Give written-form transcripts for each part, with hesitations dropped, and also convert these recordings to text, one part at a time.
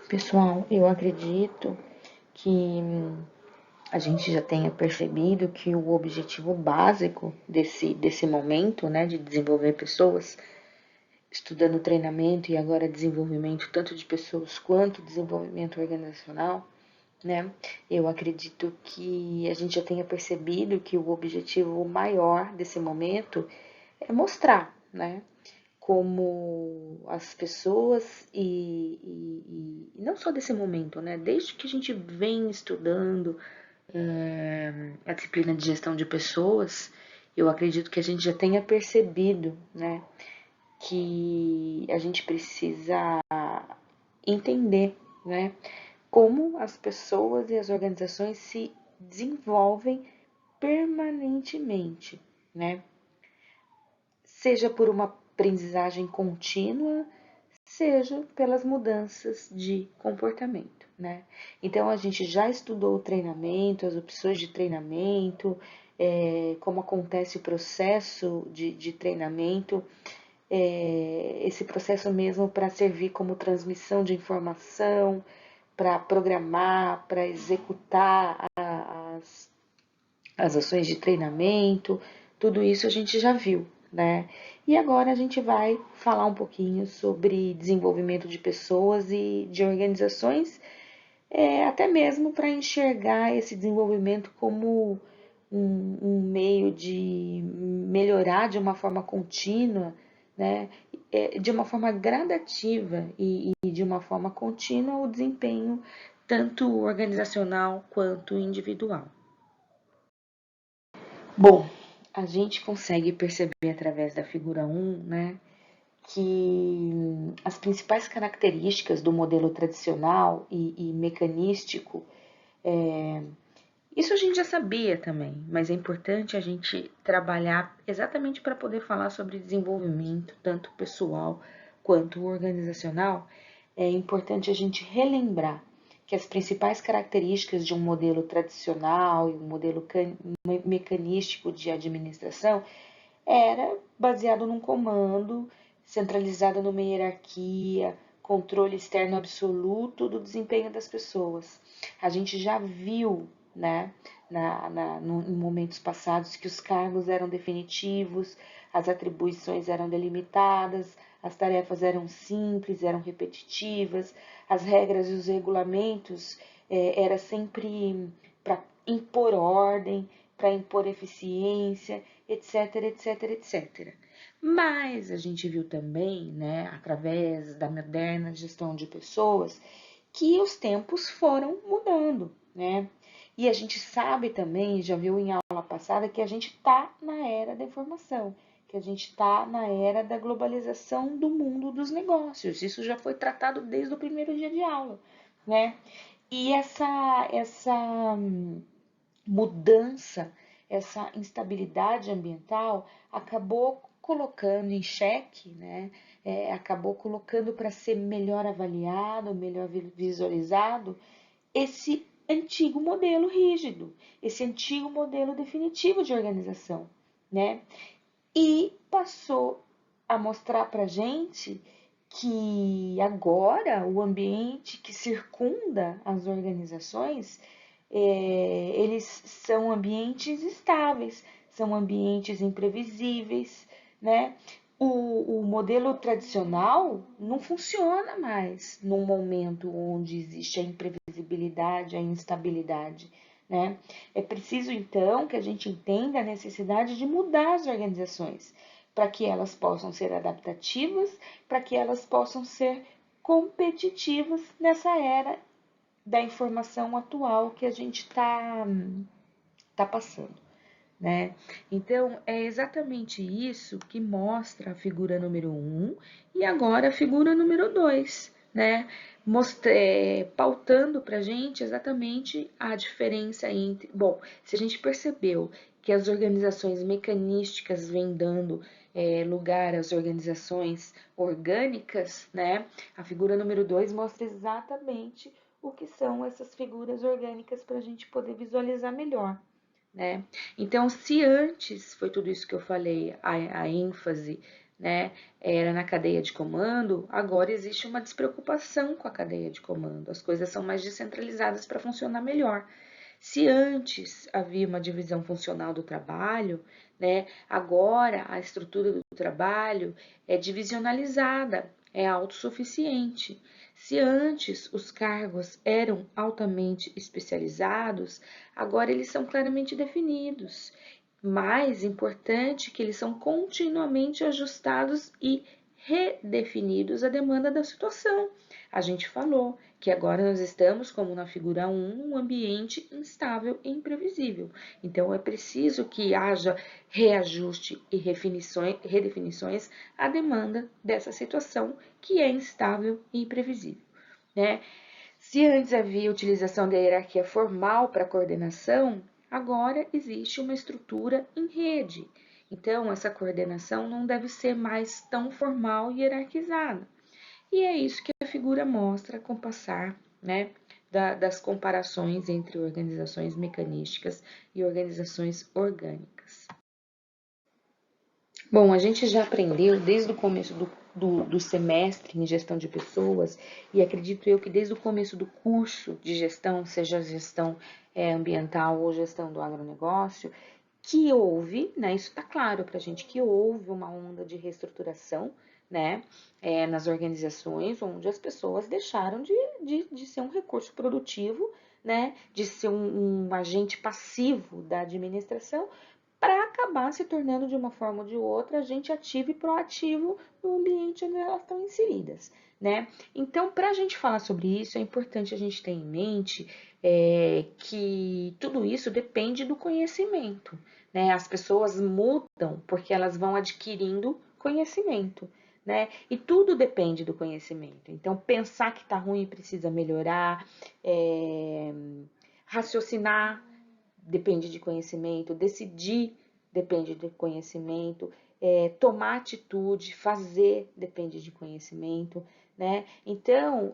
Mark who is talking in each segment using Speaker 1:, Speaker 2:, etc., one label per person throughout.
Speaker 1: Pessoal, eu acredito que a gente já tenha percebido que o objetivo básico desse momento, né, de desenvolver pessoas, estudando treinamento e agora desenvolvimento tanto de pessoas quanto desenvolvimento organizacional, né, eu acredito que a gente já tenha percebido que o objetivo maior desse momento é mostrar, né, como as pessoas e não só desse momento, né? Desde que a gente vem estudando a disciplina de gestão de pessoas, eu acredito que a gente já tenha percebido, né, que a gente precisa entender, né, como as pessoas e as organizações se desenvolvem permanentemente, né? Seja por uma aprendizagem contínua, seja pelas mudanças de comportamento, né? Então a gente já estudou o treinamento, as opções de treinamento, como acontece o processo de treinamento, esse processo mesmo para servir como transmissão de informação, para programar, para executar as ações de treinamento, tudo isso a gente já viu, né? E agora a gente vai falar um pouquinho sobre desenvolvimento de pessoas e de organizações, até mesmo para enxergar esse desenvolvimento como um meio de melhorar de uma forma contínua, né? De uma forma gradativa e de uma forma contínua o desempenho tanto organizacional quanto individual. Bom, a gente consegue perceber através da figura 1, né, que as principais características do modelo tradicional e mecanístico, isso a gente já sabia também, mas é importante a gente trabalhar exatamente para poder falar sobre desenvolvimento, tanto pessoal quanto organizacional. É importante a gente relembrar que as principais características de um modelo tradicional e um modelo mecanístico de administração era baseado num comando, centralizado numa hierarquia, controle externo absoluto do desempenho das pessoas. A gente já viu, né, em momentos passados, que os cargos eram definitivos, as atribuições eram delimitadas, as tarefas eram simples, eram repetitivas, as regras e os regulamentos era sempre para impor ordem, para impor eficiência, etc, etc, etc. Mas a gente viu também, né, através da moderna gestão de pessoas, que os tempos foram mudando, né? E a gente sabe também, já viu em aula passada, que a gente está na era da informação, que a gente está na era da globalização do mundo dos negócios. Isso já foi tratado desde o primeiro dia de aula, né? E essa mudança, essa instabilidade ambiental acabou colocando em xeque, né? Acabou colocando para ser melhor avaliado, melhor visualizado, esse antigo modelo rígido, esse antigo modelo definitivo de organização, né? E passou a mostrar para a gente que agora o ambiente que circunda as organizações, eles são ambientes estáveis, são ambientes imprevisíveis, né? O modelo tradicional não funciona mais num momento onde existe a imprevisibilidade, a instabilidade, né? É preciso então que a gente entenda a necessidade de mudar as organizações para que elas possam ser adaptativas, para que elas possam ser competitivas nessa era da informação atual que a gente tá passando, né? Então, é exatamente isso que mostra a figura número 1 e agora a figura número 2, né? Pautando para a gente exatamente a diferença entre... Bom, se a gente percebeu que as organizações mecanísticas vêm dando lugar às organizações orgânicas, né? A figura número 2 mostra exatamente o que são essas figuras orgânicas para a gente poder visualizar melhor, né? Então, se antes foi tudo isso que eu falei, a ênfase né, era na cadeia de comando, agora existe uma despreocupação com a cadeia de comando. As coisas são mais descentralizadas para funcionar melhor. Se antes havia uma divisão funcional do trabalho, né, agora a estrutura do trabalho é divisionalizada, é autossuficiente. Se antes os cargos eram altamente especializados, agora eles são claramente definidos. Mais importante que eles são continuamente ajustados e redefinidos à demanda da situação. A gente falou que agora nós estamos, como na figura 1, num ambiente instável e imprevisível. Então é preciso que haja reajuste e redefinições à demanda dessa situação que é instável e imprevisível, né? Se antes havia utilização da hierarquia formal para coordenação, agora existe uma estrutura em rede. Então, essa coordenação não deve ser mais tão formal e hierarquizada. E é isso que a figura mostra com o passar, né, das comparações entre organizações mecanísticas e organizações orgânicas. Bom, a gente já aprendeu desde o começo do semestre em gestão de pessoas, e acredito eu que desde o começo do curso de gestão, seja gestão ambiental ou gestão do agronegócio, que houve, né, isso está claro para a gente, que houve uma onda de reestruturação, né, nas organizações, onde as pessoas deixaram de ser um recurso produtivo, né, de ser um agente passivo da administração, para acabar se tornando de uma forma ou de outra agente ativo e proativo no ambiente onde elas estão inseridas, né? Então, para a gente falar sobre isso, é importante a gente ter em mente que tudo isso depende do conhecimento, né? As pessoas mudam porque elas vão adquirindo conhecimento, né? E tudo depende do conhecimento. Então, pensar que está ruim precisa melhorar, raciocinar depende de conhecimento, decidir depende de conhecimento, tomar atitude, fazer depende de conhecimento, né? Então,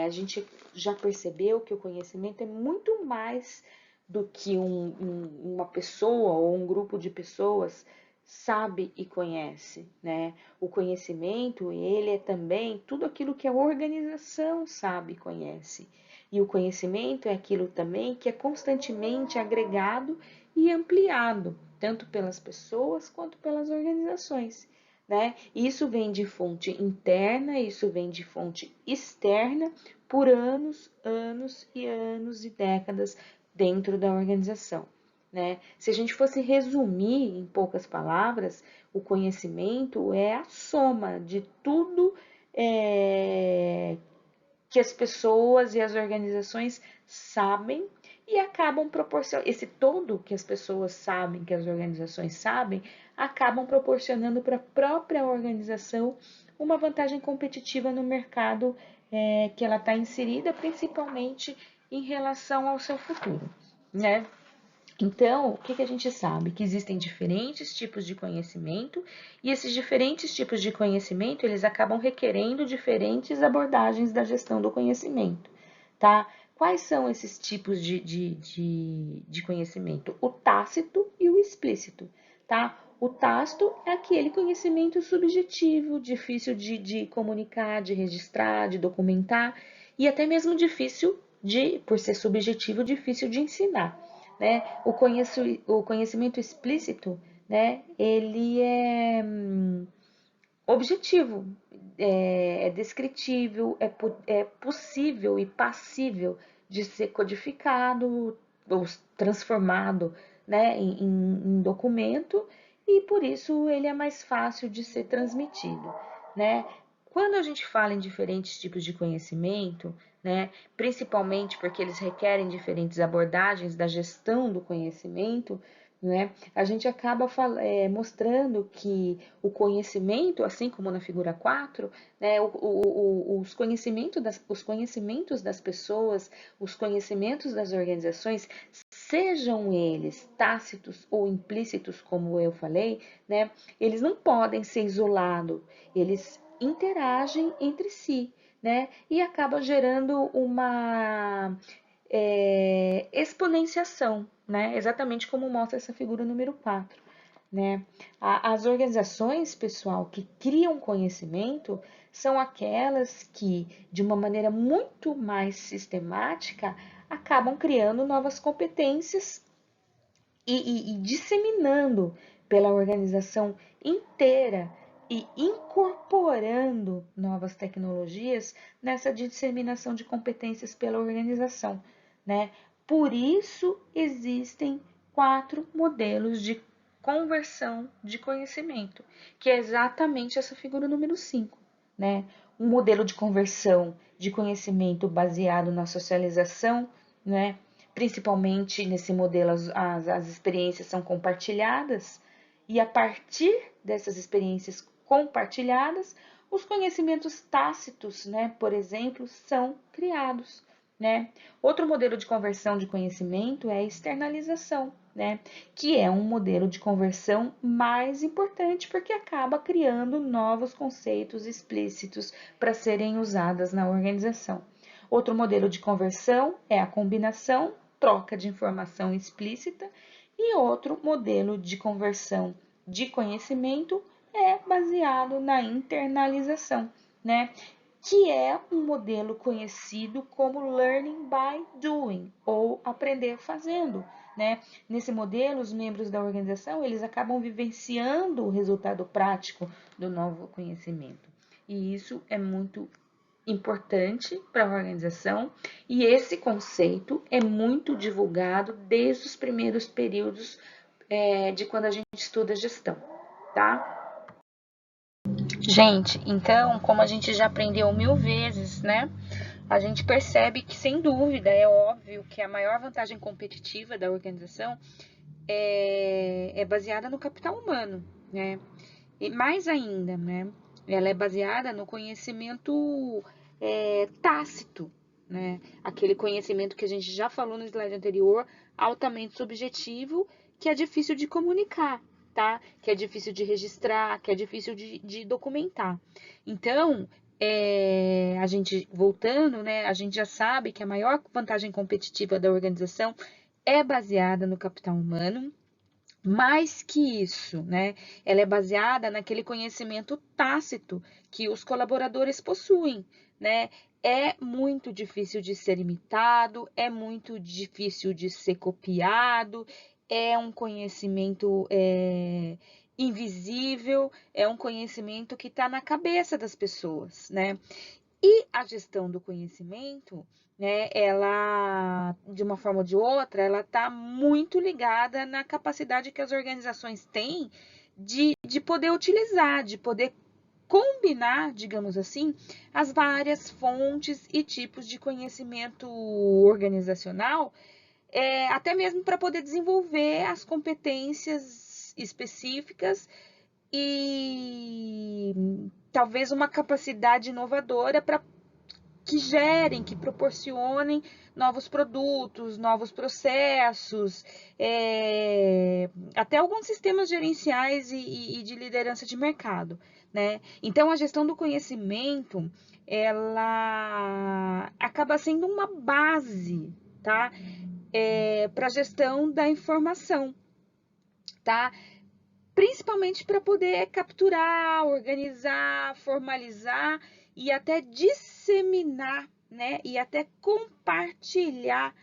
Speaker 1: a gente já percebeu que o conhecimento é muito mais do que uma pessoa ou um grupo de pessoas sabe e conhece, né? O conhecimento, ele é também tudo aquilo que a organização sabe e conhece. E o conhecimento é aquilo também que é constantemente agregado e ampliado, tanto pelas pessoas quanto pelas organizações, né? Isso vem de fonte interna, isso vem de fonte externa, por anos, anos e anos e décadas dentro da organização, né? Se a gente fosse resumir em poucas palavras, o conhecimento é a soma de tudo que as pessoas e as organizações sabem e acabam proporcionando. Esse todo que as pessoas sabem, que as organizações sabem, acabam proporcionando para a própria organização uma vantagem competitiva no mercado que ela está inserida, principalmente em relação ao seu futuro, né? Então, o que a gente sabe? Que existem diferentes tipos de conhecimento e esses diferentes tipos de conhecimento, eles acabam requerendo diferentes abordagens da gestão do conhecimento, tá? Quais são esses tipos de conhecimento? O tácito e o explícito, tá? O tácito é aquele conhecimento subjetivo, difícil de comunicar, de registrar, de documentar e até mesmo difícil por ser subjetivo, difícil de ensinar, né? O conhecimento explícito, né? Ele é objetivo, é descritível, é possível e passível de ser codificado ou transformado, né, em documento e por isso ele é mais fácil de ser transmitido, né? Quando a gente fala em diferentes tipos de conhecimento, né, principalmente porque eles requerem diferentes abordagens da gestão do conhecimento, né, a gente acaba mostrando que o conhecimento, assim como na figura 4, né, os conhecimentos das pessoas, os conhecimentos das organizações, sejam eles tácitos ou implícitos, como eu falei, né, eles não podem ser isolados, eles interagem entre si, né, e acaba gerando uma exponenciação, né, exatamente como mostra essa figura número 4. né? As organizações, pessoal, que criam conhecimento são aquelas que, de uma maneira muito mais sistemática, acabam criando novas competências e disseminando pela organização inteira e incorporando novas tecnologias nessa disseminação de competências pela organização, né? Por isso existem 4 modelos de conversão de conhecimento, que é exatamente essa figura número 5, né? Um modelo de conversão de conhecimento baseado na socialização, né? Principalmente nesse modelo, as experiências são compartilhadas, e a partir dessas experiências compartilhadas, os conhecimentos tácitos, né, por exemplo, são criados, né? Outro modelo de conversão de conhecimento é a externalização, né, que é um modelo de conversão mais importante porque acaba criando novos conceitos explícitos para serem usados na organização. Outro modelo de conversão é a combinação, troca de informação explícita, e outro modelo de conversão de conhecimento é baseado na internalização, né? Que é um modelo conhecido como learning by doing, ou aprender fazendo, né? Nesse modelo, os membros da organização, eles acabam vivenciando o resultado prático do novo conhecimento. E isso é muito importante para a organização, e esse conceito é muito divulgado desde os primeiros períodos de quando a gente estuda gestão, tá? Gente, então, como a gente já aprendeu 1000 vezes, né? A gente percebe que, sem dúvida, é óbvio que a maior vantagem competitiva da organização é baseada no capital humano, né? E mais ainda, né? Ela é baseada no conhecimento tácito, né? Aquele conhecimento que a gente já falou no slide anterior, altamente subjetivo, que é difícil de comunicar, tá? Que é difícil de registrar, que é difícil de documentar. Então, a gente, voltando, né? A gente já sabe que a maior vantagem competitiva da organização é baseada no capital humano. Mais que isso, né? Ela é baseada naquele conhecimento tácito que os colaboradores possuem, né? É muito difícil de ser imitado, é muito difícil de ser copiado, é um conhecimento invisível, é um conhecimento que está na cabeça das pessoas, né? E a gestão do conhecimento, né, ela, de uma forma ou de outra, ela está muito ligada na capacidade que as organizações têm de poder utilizar, de poder combinar, digamos assim, as várias fontes e tipos de conhecimento organizacional, até mesmo para poder desenvolver as competências específicas e talvez uma capacidade inovadora para que gerem, que proporcionem novos produtos, novos processos, até alguns sistemas gerenciais e de liderança de mercado, né? Então, a gestão do conhecimento, ela acaba sendo uma base, tá? Para a gestão da informação, tá? Principalmente para poder capturar, organizar, formalizar e até disseminar, né? E até compartilhar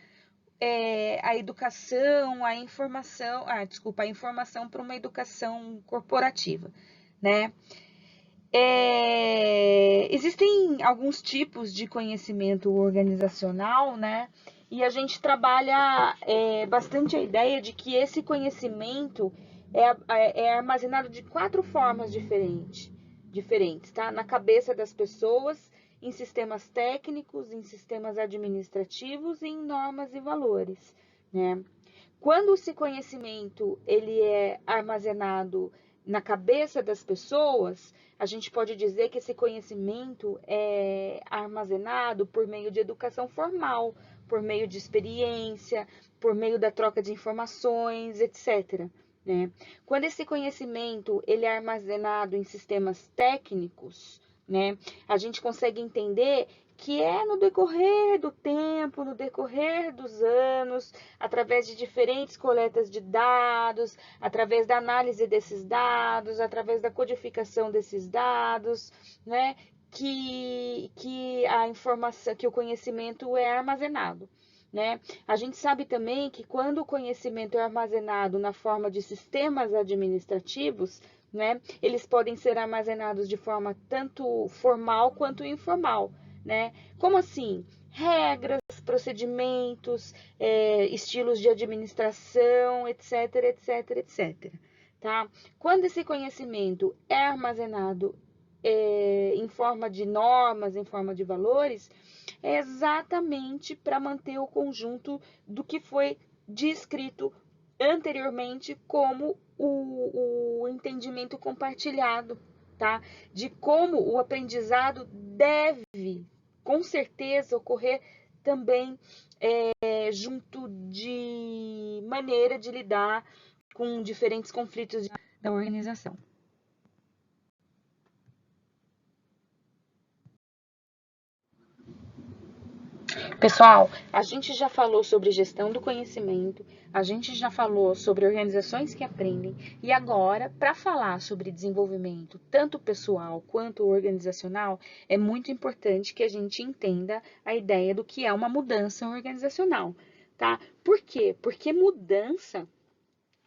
Speaker 1: a educação, a informação, a informação para uma educação corporativa, né? Existem alguns tipos de conhecimento organizacional, né? E a gente trabalha bastante a ideia de que esse conhecimento é armazenado de 4 formas diferentes, tá? Na cabeça das pessoas, em sistemas técnicos, em sistemas administrativos e em normas e valores, né? Quando esse conhecimento ele é armazenado na cabeça das pessoas, a gente pode dizer que esse conhecimento é armazenado por meio de educação formal, por meio de experiência, por meio da troca de informações, etc. Né? Quando esse conhecimento ele é armazenado em sistemas técnicos, né? A gente consegue entender que é no decorrer do tempo, no decorrer dos anos, através de diferentes coletas de dados, através da análise desses dados, através da codificação desses dados, né, que a informação, que o conhecimento é armazenado. Né? A gente sabe também que quando o conhecimento é armazenado na forma de sistemas administrativos, né, eles podem ser armazenados de forma tanto formal quanto informal. Né? Como assim? Regras, procedimentos, estilos de administração, etc, etc, etc. Tá? Quando esse conhecimento é armazenado em forma de normas, em forma de valores, é exatamente para manter o conjunto do que foi descrito anteriormente como o entendimento compartilhado, tá? De como o aprendizado deve, com certeza, ocorrer também junto de maneira de lidar com diferentes conflitos da organização. Pessoal, a gente já falou sobre gestão do conhecimento, a gente já falou sobre organizações que aprendem, e agora, para falar sobre desenvolvimento, tanto pessoal quanto organizacional, é muito importante que a gente entenda a ideia do que é uma mudança organizacional, tá? Por quê? Porque mudança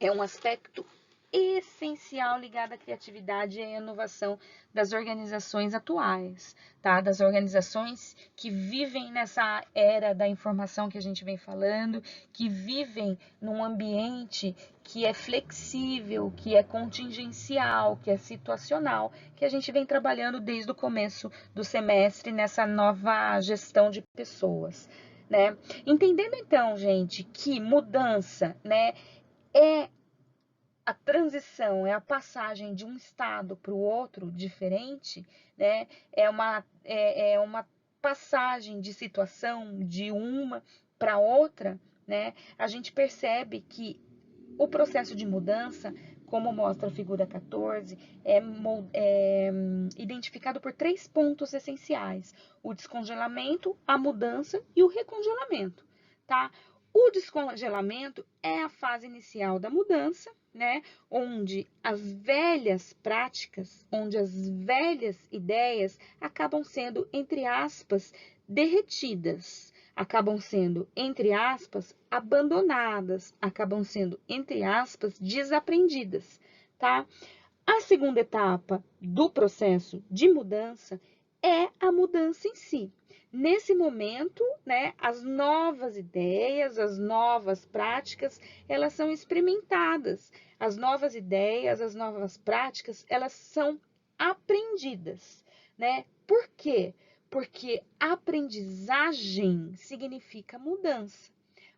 Speaker 1: é um aspecto essencial ligado à criatividade e à inovação das organizações atuais, tá? Das organizações que vivem nessa era da informação que a gente vem falando, que vivem num ambiente que é flexível, que é contingencial, que é situacional, que a gente vem trabalhando desde o começo do semestre nessa nova gestão de pessoas, né? Entendendo então, gente, que mudança, né, é a transição, é a passagem de um estado para o outro diferente, né? É uma passagem de situação de uma para outra, né? A gente percebe que o processo de mudança, como mostra a figura 14, é identificado por 3 pontos essenciais: o descongelamento, a mudança e o recongelamento, tá? O descongelamento é a fase inicial da mudança, né? Onde as velhas práticas, onde as velhas ideias acabam sendo, entre aspas, derretidas, acabam sendo, entre aspas, abandonadas, acabam sendo, entre aspas, desaprendidas, tá? A segunda etapa do processo de mudança é a mudança em si. Nesse momento, né, as novas ideias, as novas práticas, elas são experimentadas. As novas ideias, as novas práticas, elas são aprendidas, né? Por quê? Porque aprendizagem significa mudança.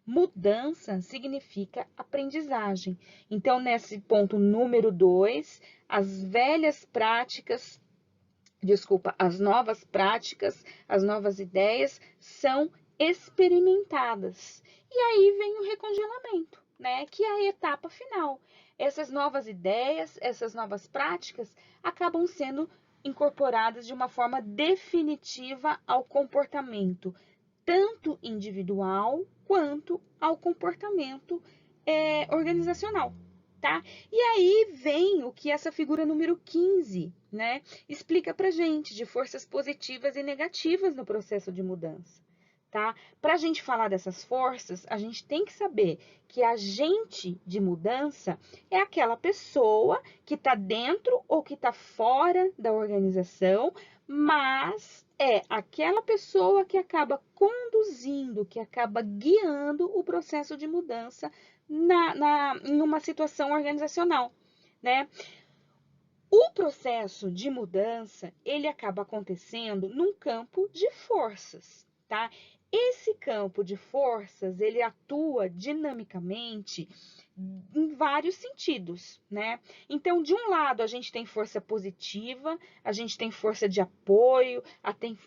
Speaker 1: Mudança significa aprendizagem. Então, nesse ponto número 2, as velhas práticas, as novas práticas, as novas ideias são experimentadas. E aí vem o recongelamento, né? Que é a etapa final. Essas novas ideias, essas novas práticas acabam sendo incorporadas de uma forma definitiva ao comportamento, tanto individual quanto ao comportamento organizacional, tá? E aí vem o que essa figura número 15, né, explica pra gente de forças positivas e negativas no processo de mudança, tá? Para a gente falar dessas forças, a gente tem que saber que agente de mudança é aquela pessoa que está dentro ou que está fora da organização, mas é aquela pessoa que acaba conduzindo, que acaba guiando o processo de mudança em uma situação organizacional, né? O processo de mudança, ele acaba acontecendo num campo de forças, tá? Esse campo de forças, ele atua dinamicamente em vários sentidos, né? Então, de um lado, a gente tem força positiva, a gente tem força de apoio,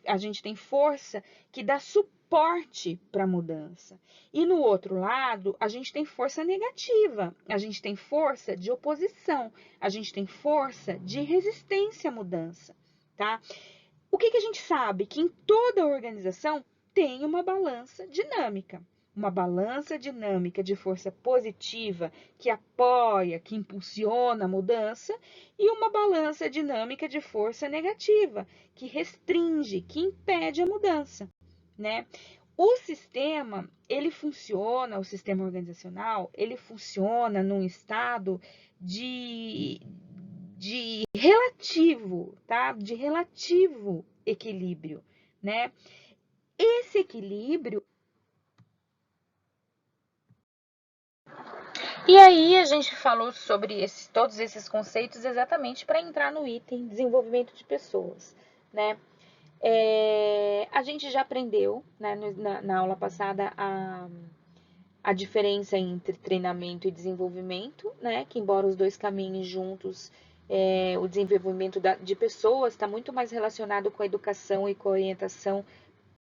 Speaker 1: a gente tem força que dá suporte para a mudança. E no outro lado, a gente tem força negativa, a gente tem força de oposição, a gente tem força de resistência à mudança, tá? O que a gente sabe? Que em toda organização tem uma balança dinâmica. Uma balança dinâmica de força positiva que apoia, que impulsiona a mudança, e uma balança dinâmica de força negativa que restringe, que impede a mudança, né? O sistema, o sistema organizacional, ele funciona num estado de relativo, tá? De relativo equilíbrio, né? Esse equilíbrio. E aí a gente falou sobre todos esses conceitos exatamente para entrar no item desenvolvimento de pessoas, né? A gente já aprendeu, né, na aula passada a diferença entre treinamento e desenvolvimento, né? Que embora os dois caminhem juntos, o desenvolvimento de pessoas está muito mais relacionado com a educação e com a orientação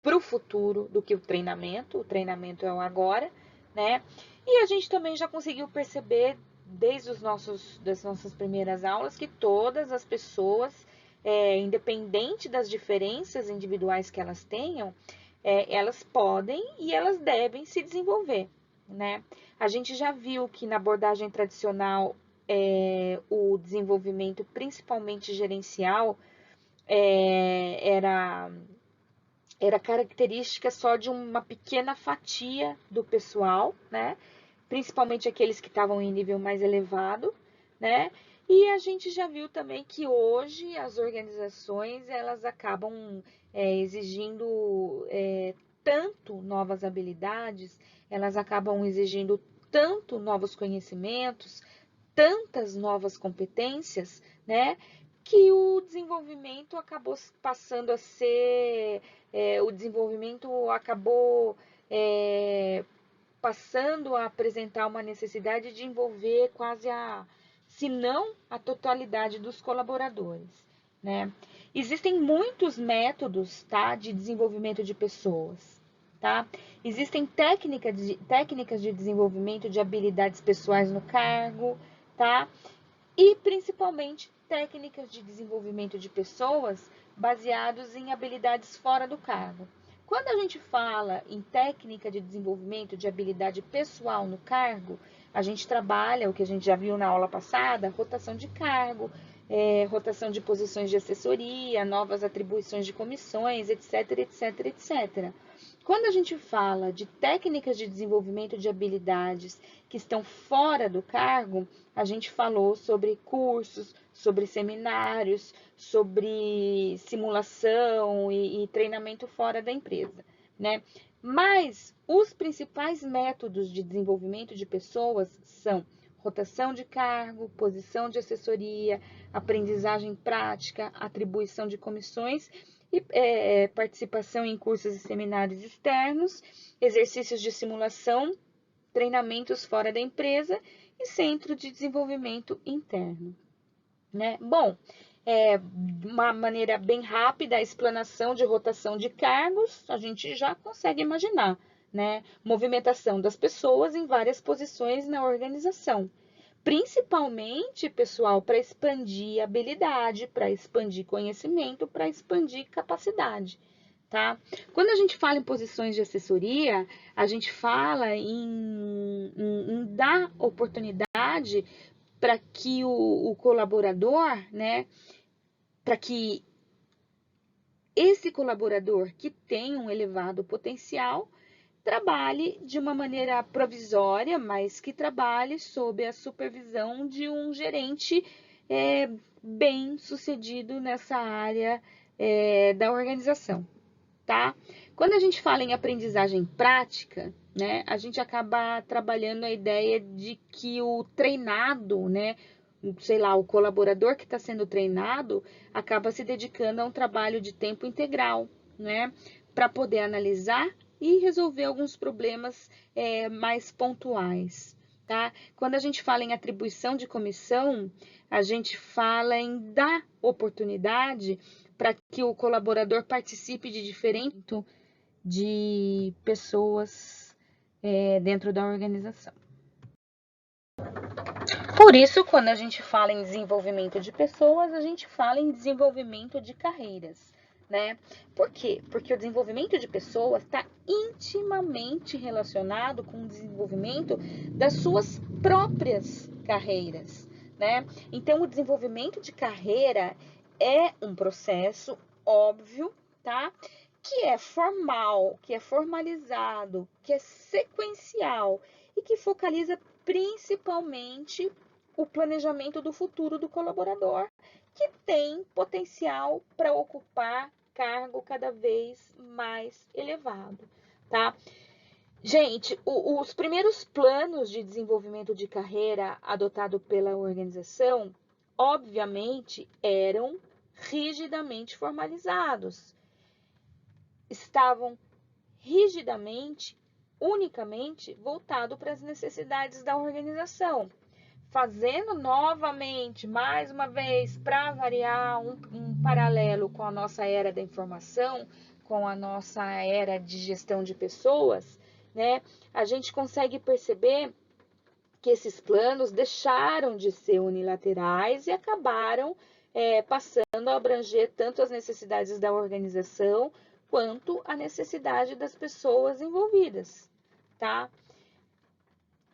Speaker 1: para o futuro do que o treinamento. O treinamento é o agora, né? E a gente também já conseguiu perceber desde das nossas primeiras aulas que todas as pessoas, independente das diferenças individuais que elas tenham, elas podem e elas devem se desenvolver, né? A gente já viu que na abordagem tradicional o desenvolvimento, principalmente gerencial, era característica só de uma pequena fatia do pessoal, né? Principalmente aqueles que estavam em nível mais elevado, né? E a gente já viu também que hoje as organizações elas acabam exigindo tanto novas habilidades, elas acabam exigindo tanto novos conhecimentos, tantas novas competências, né? Que o desenvolvimento acabou passando a ser, o desenvolvimento acabou passando a apresentar uma necessidade de envolver quase se não a totalidade dos colaboradores, né? Existem muitos métodos, tá, de desenvolvimento de pessoas, tá? Existem técnicas de desenvolvimento de habilidades pessoais no cargo, tá? E principalmente técnicas de desenvolvimento de pessoas baseados em habilidades fora do cargo. Quando a gente fala em técnica de desenvolvimento de habilidade pessoal no cargo, a gente trabalha o que a gente já viu na aula passada, rotação de cargo, rotação de posições de assessoria, novas atribuições de comissões, etc, etc, etc. Quando a gente fala de técnicas de desenvolvimento de habilidades que estão fora do cargo, a gente falou sobre cursos, sobre seminários, sobre simulação e treinamento fora da empresa, né? Mas os principais métodos de desenvolvimento de pessoas são rotação de cargo, posição de assessoria, aprendizagem prática, atribuição de comissões e participação em cursos e seminários externos, exercícios de simulação, treinamentos fora da empresa e centro de desenvolvimento interno, né? Bom, uma maneira bem rápida, a explanação de rotação de cargos, a gente já consegue imaginar, né? Movimentação das pessoas em várias posições na organização. Principalmente, pessoal, para expandir habilidade, para expandir conhecimento, para expandir capacidade, tá? Quando a gente fala em posições de assessoria, a gente fala em dar oportunidade para que o colaborador, né, para que esse colaborador que tem um elevado potencial trabalhe de uma maneira provisória, mas que trabalhe sob a supervisão de um gerente bem sucedido nessa área da organização, tá? Quando a gente fala em aprendizagem prática, né, a gente acaba trabalhando a ideia de que o treinado, né, sei lá, o colaborador que está sendo treinado acaba se dedicando a um trabalho de tempo integral, né, para poder analisar e resolver alguns problemas mais pontuais, tá? Quando a gente fala em atribuição de comissão, a gente fala em dar oportunidade para que o colaborador participe de diferentes de pessoas dentro da organização. Por isso, quando a gente fala em desenvolvimento de pessoas, a gente fala em desenvolvimento de carreiras, né? Por quê? Porque o desenvolvimento de pessoas está intimamente relacionado com o desenvolvimento das suas próprias carreiras, né? Então, o desenvolvimento de carreira é um processo óbvio, tá? Que é formal, que é formalizado, que é sequencial e que focaliza principalmente o planejamento do futuro do colaborador, que tem potencial para ocupar cargo cada vez mais elevado, tá? Gente, os primeiros planos de desenvolvimento de carreira adotado pela organização, obviamente, eram rigidamente formalizados, estavam rigidamente, unicamente voltado para as necessidades da organização, fazendo novamente, mais uma vez, para variar um paralelo com a nossa era da informação, com a nossa era de gestão de pessoas, né? A gente consegue perceber que esses planos deixaram de ser unilaterais e acabaram passando a abranger tanto as necessidades da organização quanto a necessidade das pessoas envolvidas, tá?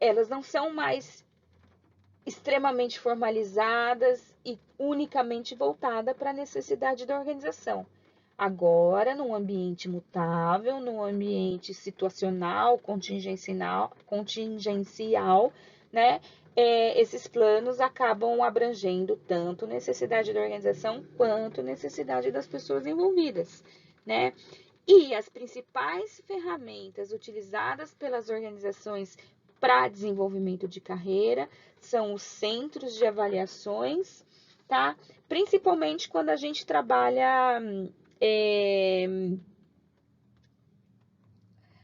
Speaker 1: Elas não são mais extremamente formalizadas e unicamente voltada para a necessidade da organização. Agora, num ambiente mutável, num ambiente situacional, contingencial, né? Esses planos acabam abrangendo tanto necessidade da organização quanto necessidade das pessoas envolvidas, né? E as principais ferramentas utilizadas pelas organizações para desenvolvimento de carreira são os centros de avaliações, tá? Principalmente quando a gente trabalha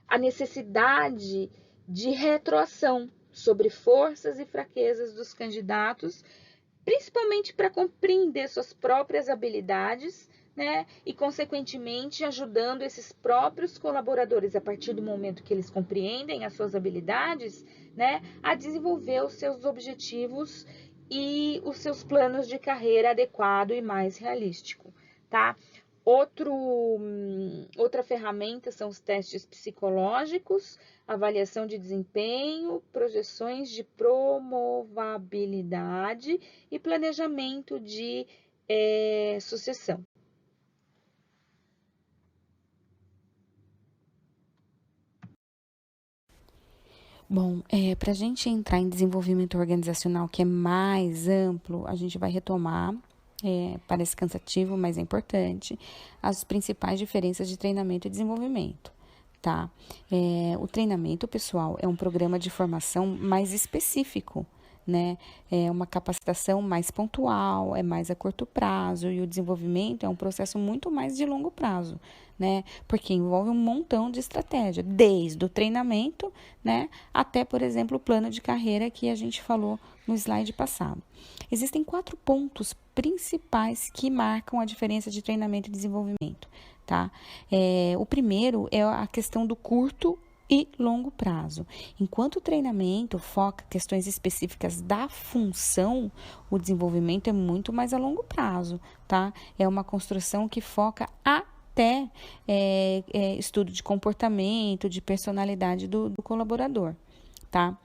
Speaker 1: a necessidade de retroação sobre forças e fraquezas dos candidatos, principalmente para compreender suas próprias habilidades, né? E, consequentemente, ajudando esses próprios colaboradores, a partir do momento que eles compreendem as suas habilidades, né? A desenvolver os seus objetivos e os seus planos de carreira adequado e mais realístico, tá? Outra ferramenta são os testes psicológicos, avaliação de desempenho, projeções de promovabilidade e planejamento de sucessão.
Speaker 2: Bom, para a gente entrar em desenvolvimento organizacional que é mais amplo, a gente vai retomar, parece cansativo, mas é importante, as principais diferenças de treinamento e desenvolvimento, tá? O treinamento, pessoal, é um programa de formação mais específico, né? É uma capacitação mais pontual, é mais a curto prazo, e o desenvolvimento é um processo muito mais de longo prazo, né? Porque envolve um montão de estratégia, desde o treinamento, né, até, por exemplo, o plano de carreira que a gente falou no slide passado. Existem 4 pontos principais que marcam a diferença de treinamento e desenvolvimento, tá? O primeiro é a questão do curto e longo prazo. Enquanto o treinamento foca questões específicas da função, o desenvolvimento é muito mais a longo prazo, tá? É uma construção que foca até estudo de comportamento, de personalidade do colaborador, tá?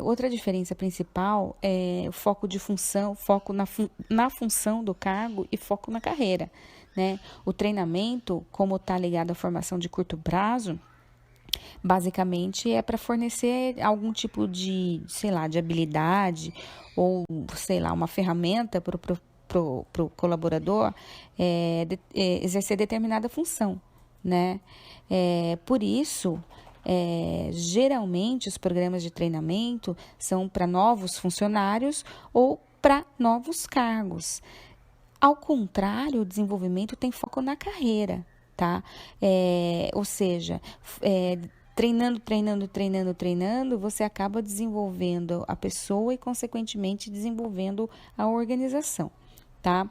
Speaker 2: Outra diferença principal é o foco de função, foco na função do cargo e foco na carreira, né? O treinamento, como está ligado à formação de curto prazo, basicamente é para fornecer algum tipo de, sei lá, de habilidade ou, sei lá, uma ferramenta para o colaborador exercer determinada função, né? Por isso, geralmente os programas de treinamento são para novos funcionários ou para novos cargos. Ao contrário, o desenvolvimento tem foco na carreira, tá? Ou seja, treinando, você acaba desenvolvendo a pessoa e, consequentemente, desenvolvendo a organização, tá?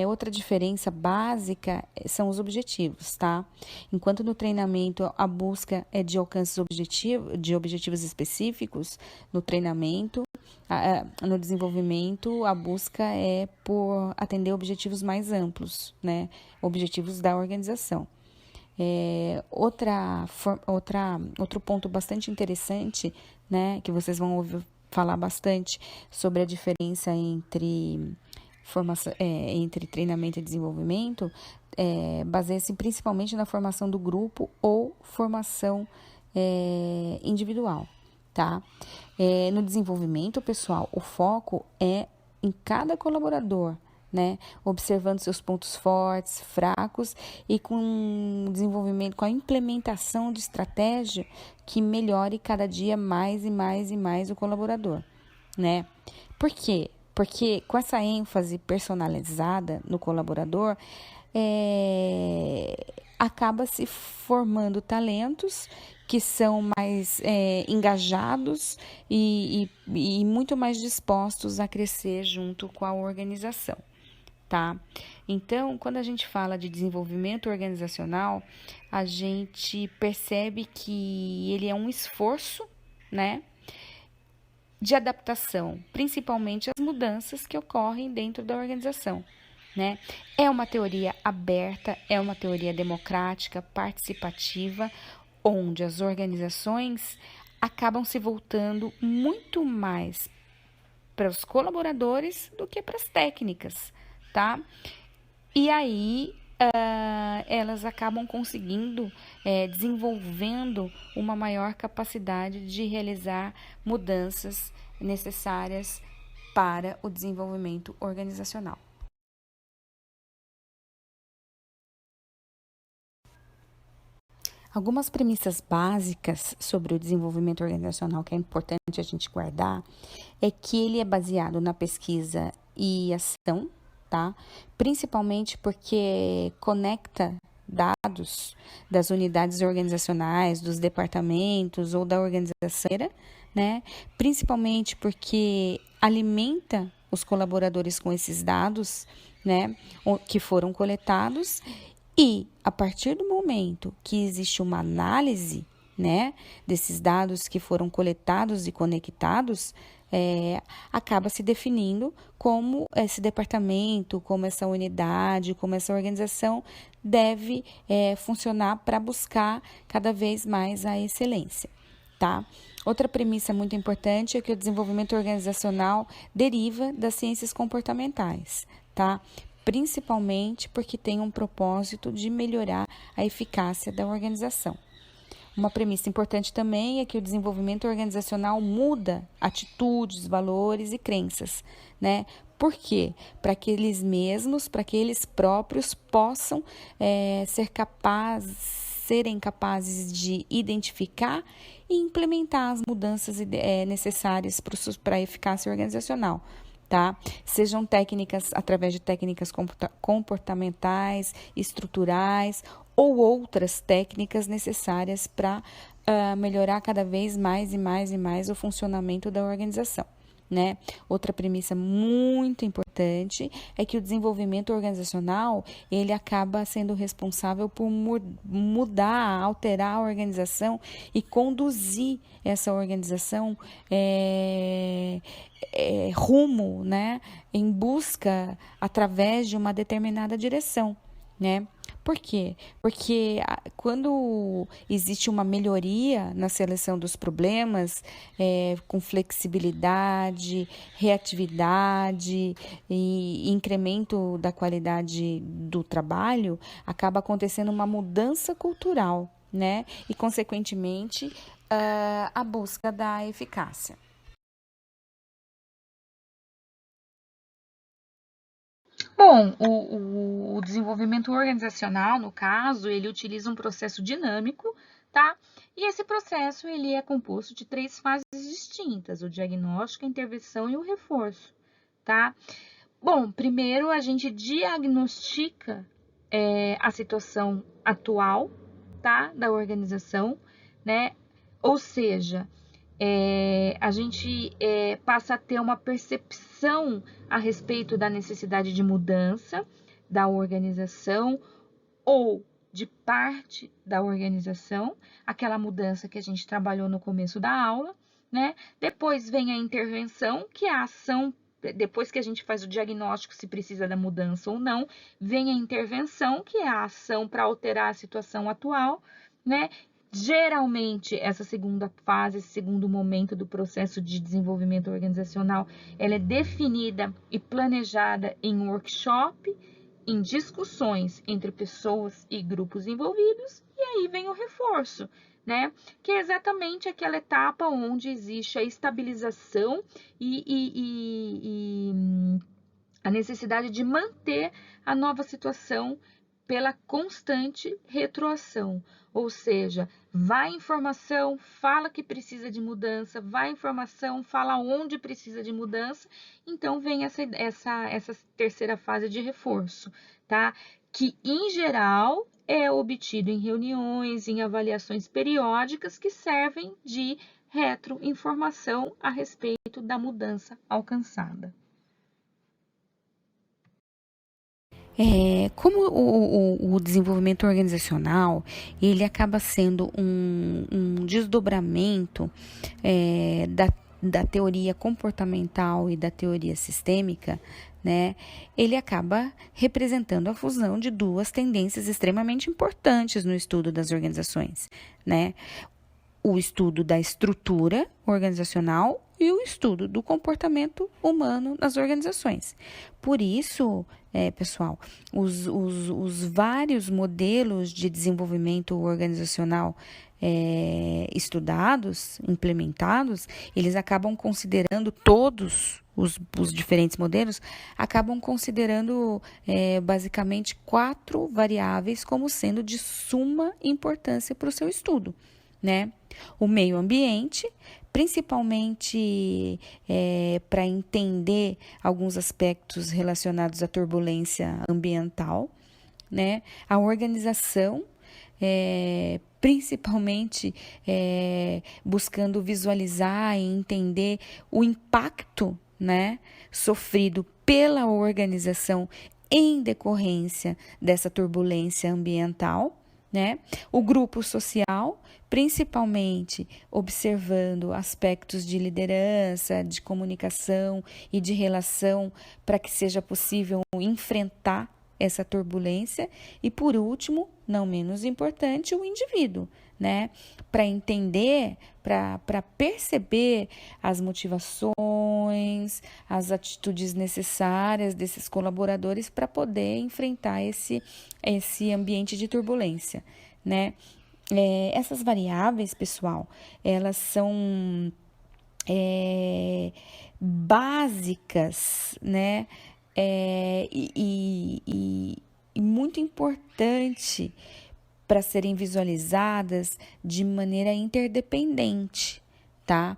Speaker 2: Outra diferença básica são os objetivos, tá? Enquanto no treinamento a busca é de alcances de objetivos específicos, no treinamento, no desenvolvimento, a busca é por atender objetivos mais amplos, né? Objetivos da organização. Outro ponto bastante interessante, né, que vocês vão ouvir falar bastante sobre a diferença entre entre treinamento e desenvolvimento, baseia-se principalmente na formação do grupo ou formação individual, tá? No desenvolvimento, pessoal, o foco é em cada colaborador, né? Observando seus pontos fortes, fracos e com o desenvolvimento, com a implementação de estratégia que melhore cada dia mais e mais e mais o colaborador, né? Por quê? Porque com essa ênfase personalizada no colaborador, acaba se formando talentos que são mais engajados e muito mais dispostos a crescer junto com a organização, tá? Então, quando a gente fala de desenvolvimento organizacional, a gente percebe que ele é um esforço, né, de adaptação, principalmente às mudanças que ocorrem dentro da organização, né? É uma teoria aberta, é uma teoria democrática, participativa, onde as organizações acabam se voltando muito mais para os colaboradores do que para as técnicas, tá? E aí elas acabam conseguindo, desenvolvendo uma maior capacidade de realizar mudanças necessárias para o desenvolvimento organizacional. Algumas premissas básicas sobre o desenvolvimento organizacional que é importante a gente guardar é que ele é baseado na pesquisa e ação, tá? Principalmente porque conecta dados das unidades organizacionais, dos departamentos ou da organização, né? Principalmente porque alimenta os colaboradores com esses dados, né, que foram coletados e a partir do momento que existe uma análise, né, desses dados que foram coletados e conectados, acaba se definindo como esse departamento, como essa unidade, como essa organização deve funcionar para buscar cada vez mais a excelência, tá? Outra premissa muito importante é que o desenvolvimento organizacional deriva das ciências comportamentais, tá? Principalmente porque tem um propósito de melhorar a eficácia da organização. Uma premissa importante também é que o desenvolvimento organizacional muda atitudes, valores e crenças, né? Por quê? Para que eles mesmos, para que eles próprios possam serem capazes de identificar e implementar as mudanças necessárias para a eficácia organizacional, tá? Sejam técnicas através de técnicas comportamentais, estruturais ou outras técnicas necessárias para melhorar cada vez mais e mais e mais o funcionamento da organização, né? Outra premissa muito importante é que o desenvolvimento organizacional ele acaba sendo responsável por mudar, alterar a organização e conduzir essa organização rumo, né, em busca através de uma determinada direção, né? Por quê? Porque quando existe uma melhoria na seleção dos problemas, com flexibilidade, reatividade e incremento da qualidade do trabalho, acaba acontecendo uma mudança cultural, né? E, consequentemente, a busca da eficácia.
Speaker 1: Bom, o desenvolvimento organizacional, no caso, ele utiliza um processo dinâmico, tá? E esse processo, ele é composto de 3 fases distintas, o diagnóstico, a intervenção e o reforço, tá? Bom, primeiro a gente diagnostica a situação atual, tá? Da organização, né? Ou seja, a gente passa a ter uma percepção a respeito da necessidade de mudança da organização ou de parte da organização, aquela mudança que a gente trabalhou no começo da aula, né? Depois vem a intervenção, que é a ação, depois que a gente faz o diagnóstico se precisa da mudança ou não, vem a intervenção, que é a ação para alterar a situação atual, né? Geralmente, essa segunda fase, esse segundo momento do processo de desenvolvimento organizacional, ela é definida e planejada em workshop, em discussões entre pessoas e grupos envolvidos, e aí vem o reforço, né? Que é exatamente aquela etapa onde existe a estabilização e a necessidade de manter a nova situação pela constante retroação, ou seja, vai informação, fala que precisa de mudança, vai informação, fala onde precisa de mudança, então vem essa terceira fase de reforço, tá? Que em geral é obtido em reuniões, em avaliações periódicas que servem de retroinformação a respeito da mudança alcançada.
Speaker 2: Como o desenvolvimento organizacional, ele acaba sendo um desdobramento da teoria comportamental e da teoria sistêmica, né? Ele acaba representando a fusão de duas tendências extremamente importantes no estudo das organizações, né? O estudo da estrutura organizacional e o estudo do comportamento humano nas organizações. Por isso, pessoal, os vários modelos de desenvolvimento organizacional estudados, implementados, eles acabam considerando todos os diferentes modelos, acabam considerando basicamente 4 variáveis como sendo de suma importância para o seu estudo, né? O meio ambiente, principalmente para entender alguns aspectos relacionados à turbulência ambiental, né? A organização, principalmente buscando visualizar e entender o impacto, né, sofrido pela organização em decorrência dessa turbulência ambiental, né? O grupo social, principalmente observando aspectos de liderança, de comunicação e de relação para que seja possível enfrentar essa turbulência. E por último, não menos importante, o indivíduo, né? Para entender, para perceber as motivações, as atitudes necessárias desses colaboradores para poder enfrentar esse ambiente de turbulência, né? Essas variáveis, pessoal, elas são básicas, né? E muito importante para serem visualizadas de maneira interdependente, tá?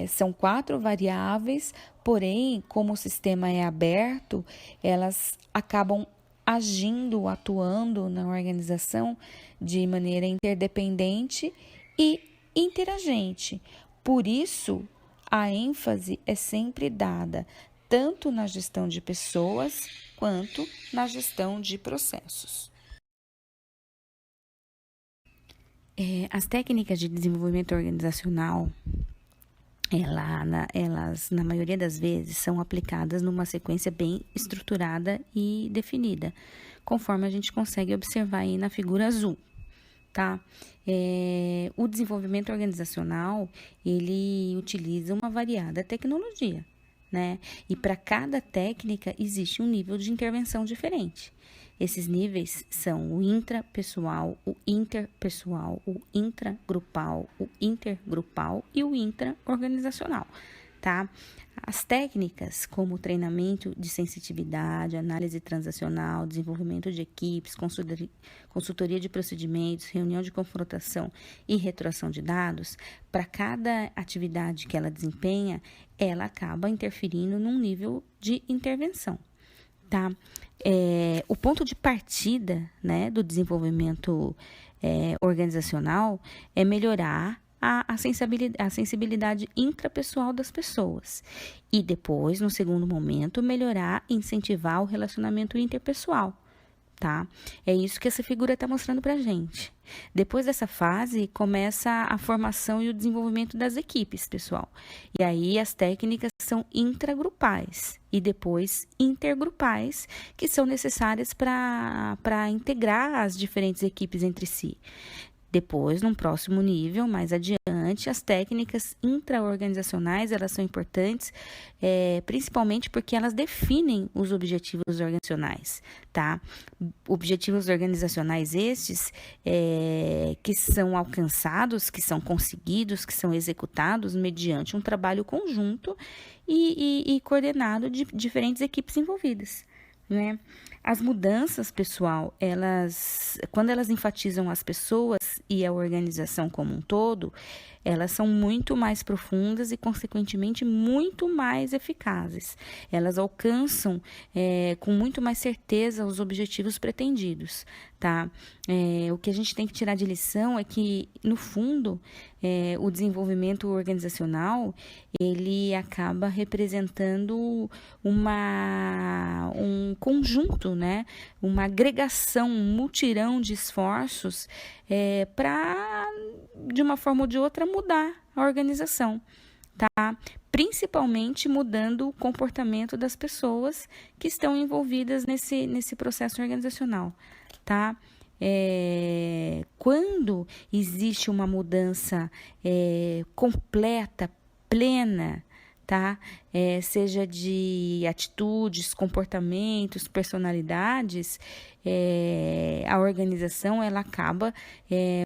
Speaker 2: São 4 variáveis, porém, como o sistema é aberto, elas acabam agindo, atuando na organização de maneira interdependente e interagente. Por isso, a ênfase é sempre dada tanto na gestão de pessoas quanto na gestão de processos. As técnicas de desenvolvimento organizacional, elas, na maioria das vezes, são aplicadas numa sequência bem estruturada e definida, conforme a gente consegue observar aí na figura azul, tá? O desenvolvimento organizacional, ele utiliza uma variada tecnologia, né? E para cada técnica existe um nível de intervenção diferente. Esses níveis são o intrapessoal, o interpessoal, o intragrupal, o intergrupal e o intraorganizacional, tá? As técnicas como treinamento de sensitividade, análise transacional, desenvolvimento de equipes, consultoria de procedimentos, reunião de confrontação e retroação de dados, para cada atividade que ela desempenha, ela acaba interferindo num nível de intervenção, tá? O ponto de partida, né, do desenvolvimento organizacional é melhorar a sensibilidade intrapessoal das pessoas. E depois, no segundo momento, melhorar e incentivar o relacionamento interpessoal. Tá? É isso que essa figura está mostrando para a gente. Depois dessa fase, começa a formação e o desenvolvimento das equipes, pessoal. E aí as técnicas são intragrupais e depois intergrupais, que são necessárias para integrar as diferentes equipes entre si. Depois, num próximo nível, mais adiante, as técnicas intraorganizacionais, elas são importantes, principalmente porque elas definem os objetivos organizacionais, tá? Objetivos organizacionais estes que são alcançados, que são conseguidos, que são executados mediante um trabalho conjunto e coordenado de diferentes equipes envolvidas, né? As mudanças, pessoal, quando elas enfatizam as pessoas e a organização como um todo, elas são muito mais profundas e, consequentemente, muito mais eficazes. Elas alcançam com muito mais certeza os objetivos pretendidos, tá? O que a gente tem que tirar de lição é que, no fundo, o desenvolvimento organizacional, ele acaba representando um conjunto, né? Uma agregação, um mutirão de esforços para, de uma forma ou de outra, mudar a organização, tá? Principalmente mudando o comportamento das pessoas que estão envolvidas nesse processo organizacional, tá? Quando existe uma mudança completa, plena, tá? Seja de atitudes, comportamentos, personalidades, a organização ela acaba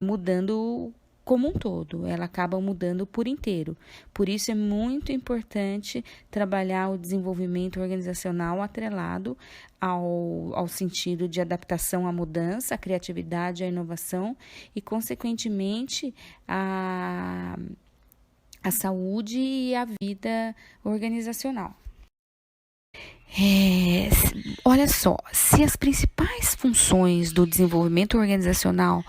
Speaker 2: mudando como um todo, ela acaba mudando por inteiro. Por isso é muito importante trabalhar o desenvolvimento organizacional atrelado ao sentido de adaptação à mudança, à criatividade, à inovação e, consequentemente, a saúde e a vida organizacional. Olha só, se as principais funções do desenvolvimento organizacional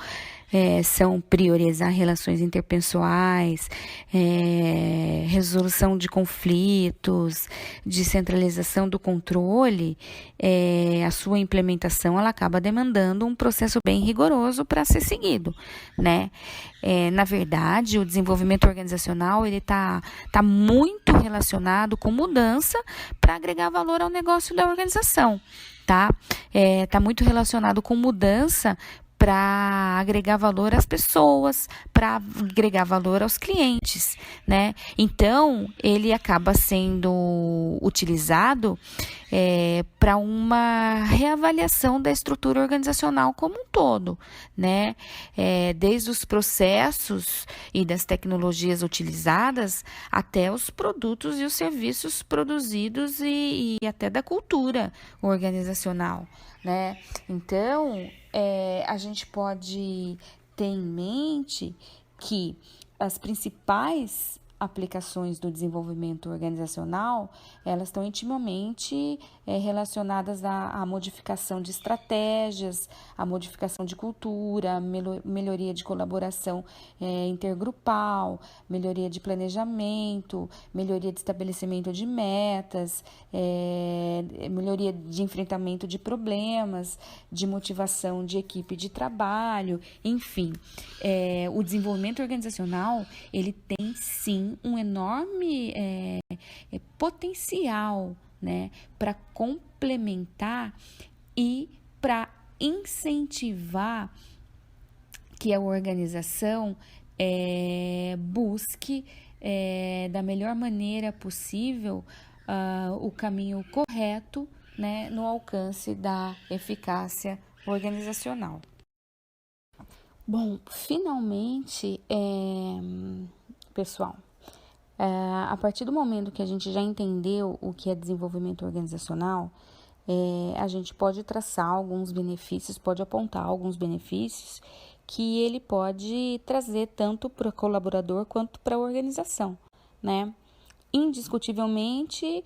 Speaker 2: são priorizar relações interpessoais, resolução de conflitos, descentralização do controle, a sua implementação ela acaba demandando um processo bem rigoroso para ser seguido, né? Na verdade, o desenvolvimento organizacional ele tá muito relacionado com mudança para agregar valor ao negócio da organização, tá? Tá muito relacionado com mudança para agregar valor às pessoas, para agregar valor aos clientes, né? Então, ele acaba sendo utilizado para uma reavaliação da estrutura organizacional como um todo, né? Desde os processos e das tecnologias utilizadas até os produtos e os serviços produzidos e até da cultura organizacional, né? Então, a gente pode ter em mente que as principais aplicações do desenvolvimento organizacional, elas estão intimamente relacionadas à modificação de estratégias, à modificação de cultura, melhoria de colaboração intergrupal, melhoria de planejamento, melhoria de estabelecimento de metas, melhoria de enfrentamento de problemas, de motivação de equipe de trabalho, enfim. O desenvolvimento organizacional, ele tem sim um enorme potencial, né, para complementar e para incentivar que a organização busque da melhor maneira possível o caminho correto, né, no alcance da eficácia organizacional. Bom, finalmente, pessoal, a partir do momento que a gente já entendeu o que é desenvolvimento organizacional, a gente pode traçar alguns benefícios, pode apontar alguns benefícios que ele pode trazer tanto para o colaborador quanto para a organização, né? Indiscutivelmente,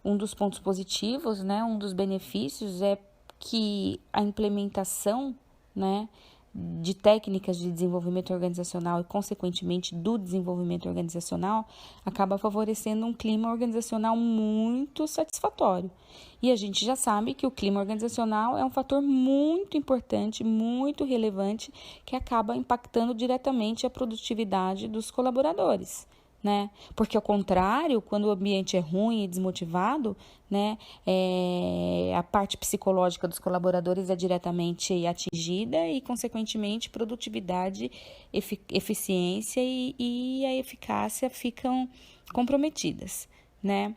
Speaker 2: um dos pontos positivos, né, um dos benefícios é que a implementação, né, de técnicas de desenvolvimento organizacional e, consequentemente, do desenvolvimento organizacional, acaba favorecendo um clima organizacional muito satisfatório. E a gente já sabe que o clima organizacional é um fator muito importante, muito relevante, que acaba impactando diretamente a produtividade dos colaboradores. Né? Porque, ao contrário, quando o ambiente é ruim e desmotivado, né, a parte psicológica dos colaboradores é diretamente atingida e, consequentemente, produtividade, eficiência e a eficácia ficam comprometidas. Né?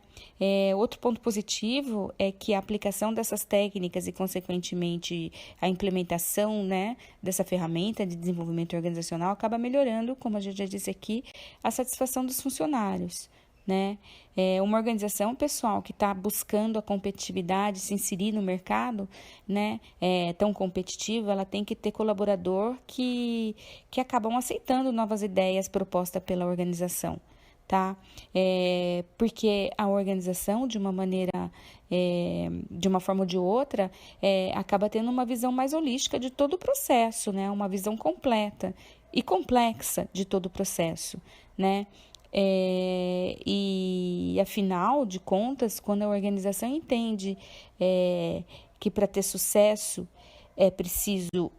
Speaker 2: Outro ponto positivo é que a aplicação dessas técnicas e, consequentemente, a implementação, né, dessa ferramenta de desenvolvimento organizacional acaba melhorando, como a gente já disse aqui, a satisfação dos funcionários. Né? Uma organização pessoal que está buscando a competitividade, se inserir no mercado, né, tão competitivo, ela tem que ter colaborador que acabam aceitando novas ideias propostas pela organização. Tá? Porque a organização, de uma maneira, de uma forma ou de outra, acaba tendo uma visão mais holística de todo o processo, né? Uma visão completa e complexa de todo o processo, né? E afinal de contas, quando a organização entende que para ter sucesso é preciso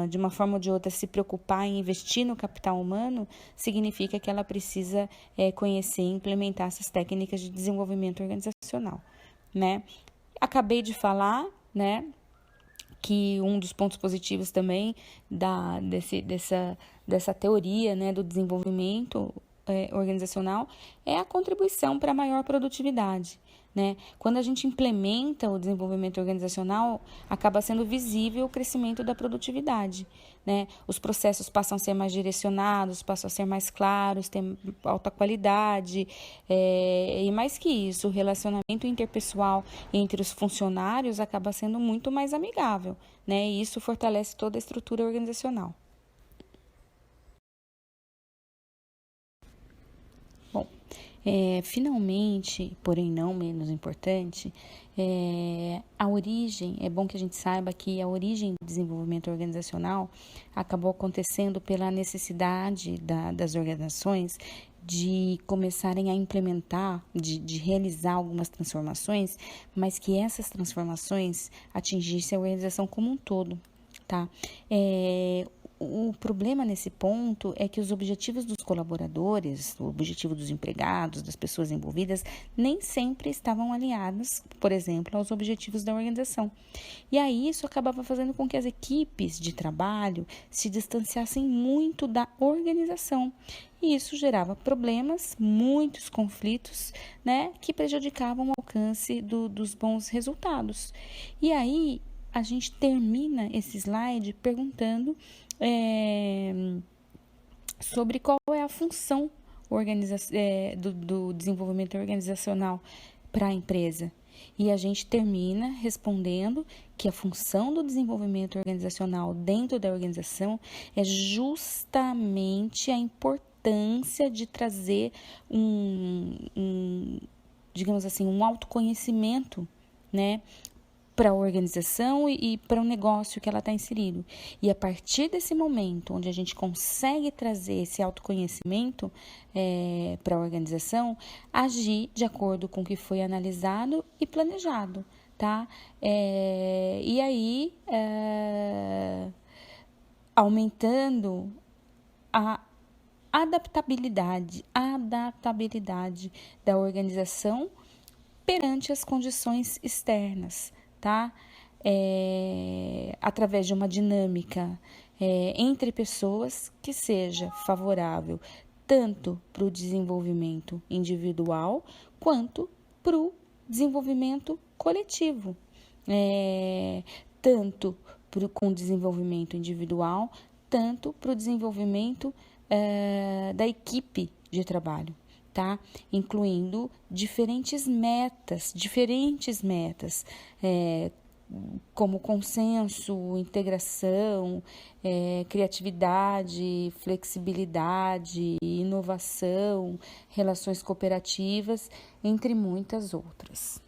Speaker 2: de uma forma ou de outra, se preocupar em investir no capital humano, significa que ela precisa conhecer e implementar essas técnicas de desenvolvimento organizacional, né? Acabei de falar, né, que um dos pontos positivos também dessa teoria, né, do desenvolvimento organizacional é a contribuição para a maior produtividade. Né? Quando a gente implementa o desenvolvimento organizacional, acaba sendo visível o crescimento da produtividade. Né? Os processos passam a ser mais direcionados, passam a ser mais claros, ter alta qualidade. E mais que isso, o relacionamento interpessoal entre os funcionários acaba sendo muito mais amigável. Né? E isso fortalece toda a estrutura organizacional. Bom, finalmente, porém não menos importante, a origem, é bom que a gente saiba que a origem do desenvolvimento organizacional acabou acontecendo pela necessidade das organizações de começarem a implementar, de realizar algumas transformações, mas que essas transformações atingissem a organização como um todo. Tá? O problema nesse ponto é que os objetivos dos colaboradores, o objetivo dos empregados, das pessoas envolvidas, nem sempre estavam alinhados, por exemplo, aos objetivos da organização. E aí isso acabava fazendo com que as equipes de trabalho se distanciassem muito da organização. E isso gerava problemas, muitos conflitos, né, que prejudicavam o alcance dos bons resultados. E aí a gente termina esse slide perguntando sobre qual é a função do desenvolvimento organizacional para a empresa. E a gente termina respondendo que a função do desenvolvimento organizacional dentro da organização é justamente a importância de trazer digamos assim, um autoconhecimento, né, para a organização e para o negócio que ela está inserido. E a partir desse momento, onde a gente consegue trazer esse autoconhecimento para a organização, agir de acordo com o que foi analisado e planejado, tá? E aí, aumentando a adaptabilidade da organização perante as condições externas, tá? Através de uma dinâmica entre pessoas que seja favorável tanto para o desenvolvimento individual quanto para o desenvolvimento coletivo, tanto com o desenvolvimento individual, tanto para o desenvolvimento da equipe de trabalho. Tá? Incluindo diferentes metas, como consenso, integração, criatividade, flexibilidade, inovação, relações cooperativas, entre muitas outras.